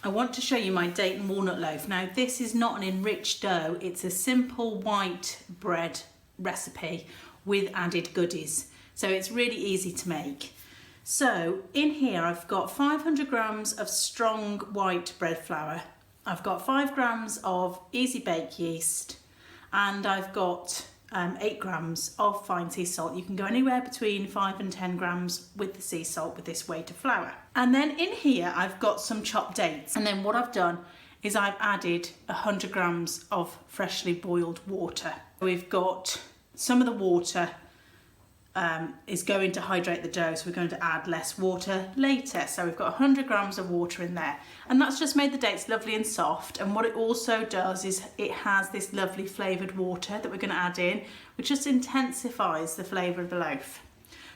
I want to show you my date and walnut loaf. Now this is not an enriched dough, it's a simple white bread recipe with added goodies. So it's really easy to make. So in here I've got 500 grams of strong white bread flour. I've got 5 grams of easy bake yeast, and I've got 8 grams of fine sea salt. You can go anywhere between 5 and 10 grams with the sea salt with this weight of flour. And then in here I've got some chopped dates, and then what I've done is I've added 100 grams of freshly boiled water. We've got some of the water is going to hydrate the dough, so we're going to add less water later. So we've got 100 grams of water in there, and that's just made the dates lovely and soft. And what it also does is it has this lovely flavoured water that we're going to add in, which just intensifies the flavour of the loaf.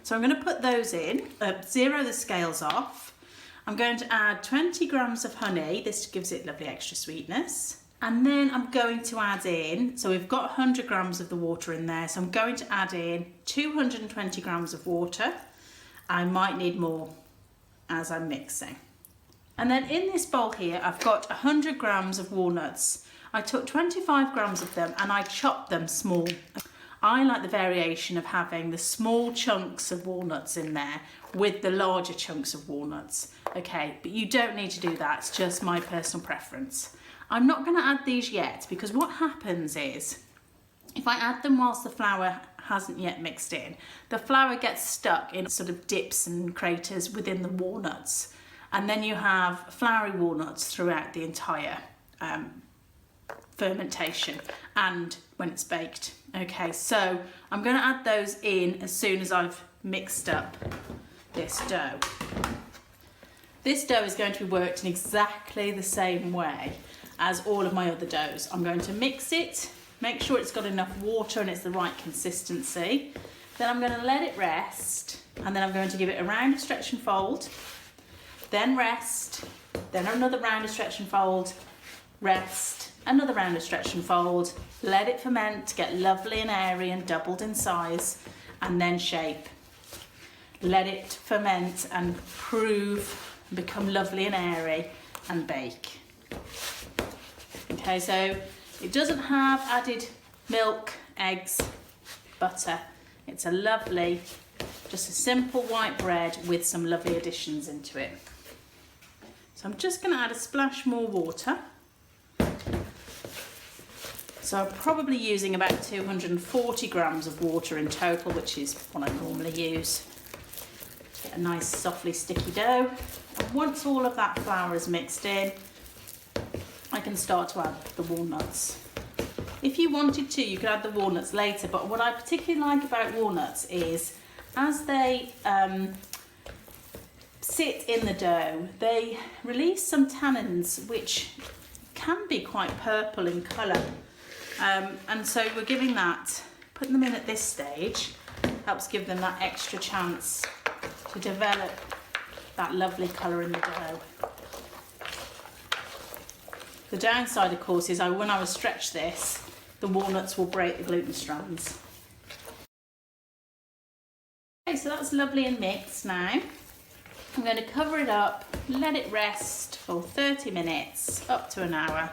So I'm going to put those in, zero the scales off. I'm going to add 20 grams of honey. This gives it lovely extra sweetness. And then I'm going to add in, so we've got 100 grams of the water in there, so I'm going to add in 220 grams of water. I might need more as I'm mixing. And then in this bowl here, I've got 100 grams of walnuts. I took 25 grams of them and I chopped them small. I like the variation of having the small chunks of walnuts in there with the larger chunks of walnuts. Okay, but you don't need to do that, it's just my personal preference. I'm not going to add these yet, because what happens is if I add them whilst the flour hasn't yet mixed in, the flour gets stuck in sort of dips and craters within the walnuts, and then you have floury walnuts throughout the entire fermentation and when it's baked. Okay, so I'm going to add those in as soon as I've mixed up this dough. This dough is going to be worked in exactly the same way as all of my other doughs. I'm going to mix it, make sure it's got enough water and it's the right consistency. Then I'm going to let it rest, and then I'm going to give it a round of stretch and fold, then rest, then another round of stretch and fold, rest, another round of stretch and fold, let it ferment, get lovely and airy and doubled in size, and then shape. Let it ferment and prove, become lovely and airy, and bake. Okay, so it doesn't have added milk, eggs, butter. It's a lovely, just a simple white bread with some lovely additions into it. So I'm just going to add a splash more water. So I'm probably using about 240 grams of water in total, which is what I normally use. Get a nice softly sticky dough. And once all of that flour is mixed in, I can start to add the walnuts. If you wanted to, you could add the walnuts later, but what I particularly like about walnuts is as they sit in the dough, they release some tannins which can be quite purple in colour. And so we're giving that, putting them in at this stage, helps give them that extra chance to develop that lovely colour in the dough. The downside, of course, is when I stretch this, the walnuts will break the gluten strands. Okay, so that's lovely and mixed now. I'm going to cover it up, let it rest for 30 minutes, up to an hour,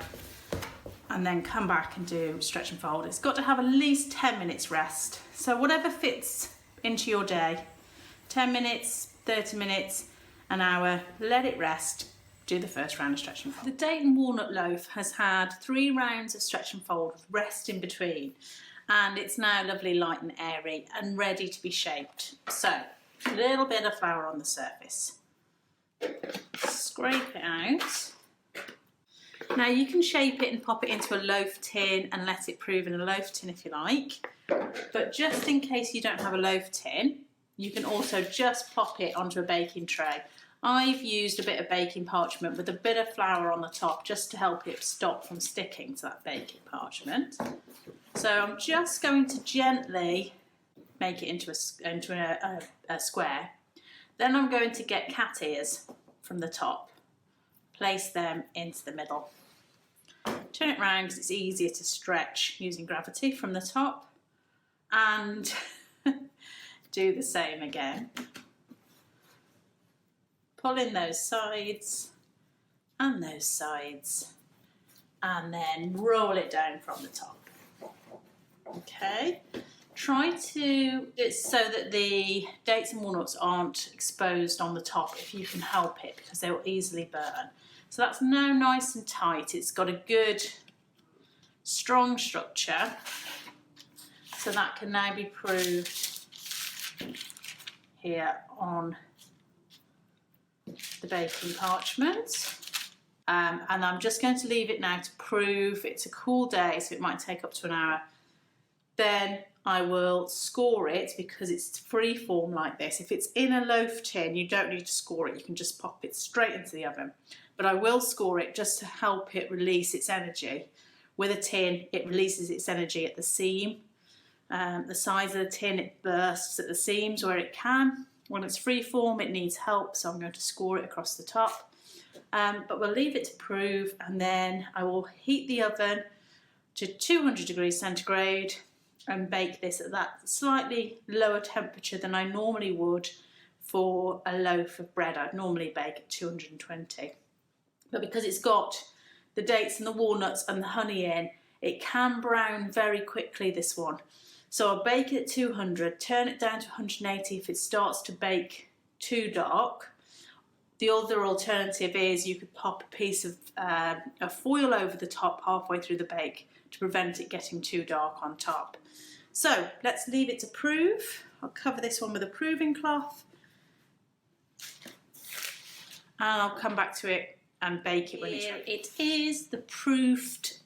and then come back and do stretch and fold. It's got to have at least 10 minutes rest. So whatever fits into your day, 10 minutes, 30 minutes, an hour, let it rest. Do the first round of stretch and fold. The date and walnut loaf has had 3 rounds of stretch and fold with rest in between, and it's now lovely light and airy and ready to be shaped. So a little bit of flour on the surface. Scrape it out. Now you can shape it and pop it into a loaf tin and let it prove in a loaf tin if you like, but just in case you don't have a loaf tin, you can also just pop it onto a baking tray. I've used a bit of baking parchment with a bit of flour on the top just to help it stop from sticking to that baking parchment. So I'm just going to gently make it into a square. Then I'm going to get cat ears from the top, place them into the middle. Turn it round because it's easier to stretch using gravity from the top, and do the same again. Pull in those sides and those sides, and then roll it down from the top. Okay, try to, it's so that the dates and walnuts aren't exposed on the top if you can help it, because they will easily burn. So that's now nice and tight. It's got a good strong structure, so that can now be proved here on the baking parchment. And I'm just going to leave it now to prove. It's a cool day, so it might take up to an hour. Then I will score it, because it's free form like this. If it's in a loaf tin, you don't need to score it. You can just pop it straight into the oven. But I will score it just to help it release its energy. With a tin, it releases its energy at the seam. The size of the tin, it bursts at the seams where it can. When it's free form, it needs help, so I'm going to score it across the top. But we'll leave it to prove, and then I will heat the oven to 200 degrees centigrade and bake this at that slightly lower temperature than I normally would for a loaf of bread. I'd normally bake at 220. But because it's got the dates and the walnuts and the honey in, it can brown very quickly, this one. So I'll bake it at 200, turn it down to 180 if it starts to bake too dark. The other alternative is you could pop a piece of foil over the top halfway through the bake to prevent it getting too dark on top. So let's leave it to prove. I'll cover this one with a proving cloth, and I'll come back to it and bake it when it's ready. It is the proofed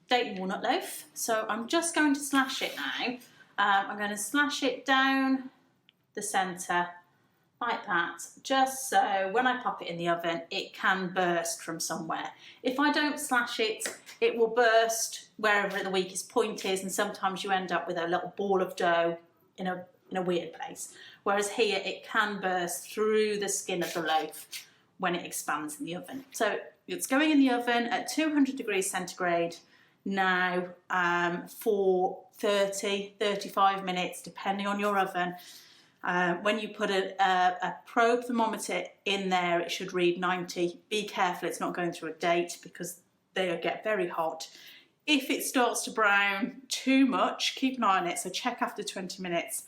date and walnut loaf. So I'm just going to slash it now. I'm going to slash it down the centre like that, just so when I pop it in the oven, it can burst from somewhere. If I don't slash it, it will burst wherever the weakest point is, and sometimes you end up with a little ball of dough in a weird place. Whereas here, it can burst through the skin of the loaf when it expands in the oven. So it's going in the oven at 200 degrees centigrade now for 30-35 minutes, depending on your oven. When you put a probe thermometer in there, it should read 90. Be careful it's not going through a date, because they get very hot. If it starts to brown too much, keep an eye on it, so check after 20 minutes.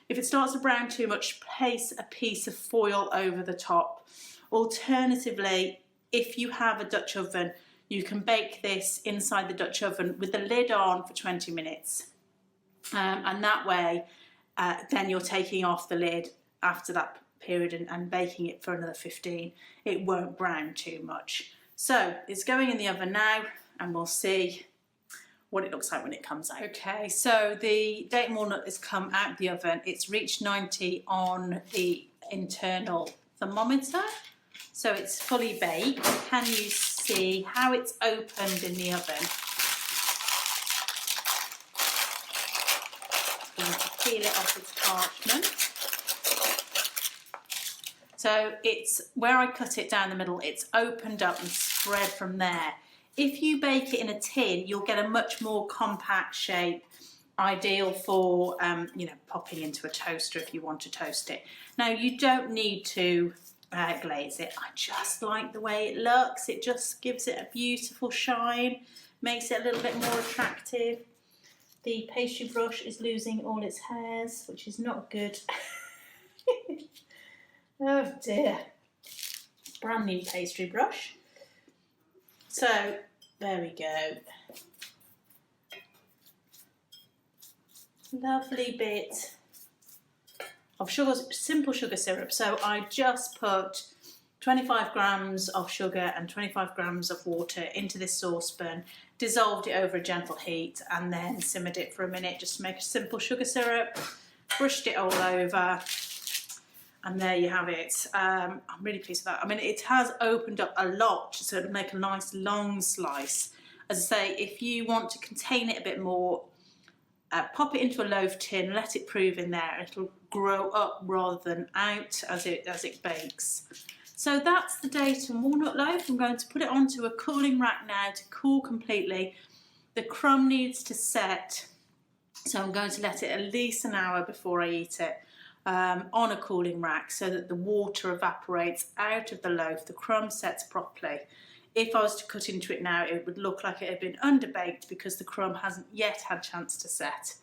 If it starts to brown too much, place a piece of foil over the top. Alternatively, if you have a Dutch oven, you can bake this inside the Dutch oven with the lid on for 20 minutes. And that way, then you're taking off the lid after that period and baking it for another 15. It won't brown too much. So it's going in the oven now, and we'll see what it looks like when it comes out. Okay, so the date and walnut has come out of the oven. It's reached 90 on the internal thermometer, so it's fully baked. Can you see how it's opened in the oven? I'm going to peel it off its parchment. So it's where I cut it down the middle, it's opened up and spread from there. If you bake it in a tin, you'll get a much more compact shape, ideal for popping into a toaster if you want to toast it. Now, you don't need to glaze it. I just like the way it looks. It just gives it a beautiful shine, makes it a little bit more attractive. The pastry brush is losing all its hairs, which is not good. Oh dear. Brand new pastry brush. So there we go. Lovely bit of sugar, simple sugar syrup. So I just put 25 grams of sugar and 25 grams of water into this saucepan, dissolved it over a gentle heat, and then simmered it for a minute just to make a simple sugar syrup, brushed it all over, and there you have it. I'm really pleased with that. I mean, it has opened up a lot, so it'll make a nice long slice. As I say, if you want to contain it a bit more, pop it into a loaf tin, let it prove in there. It'll grow up rather than out as it bakes. So that's the date and walnut loaf. I'm going to put it onto a cooling rack now to cool completely. The crumb needs to set, so I'm going to let it at least an hour before I eat it. on a cooling rack so that the water evaporates out of the loaf, the crumb sets properly. If I was to cut into it now, it would look like it had been underbaked because the crumb hasn't yet had a chance to set.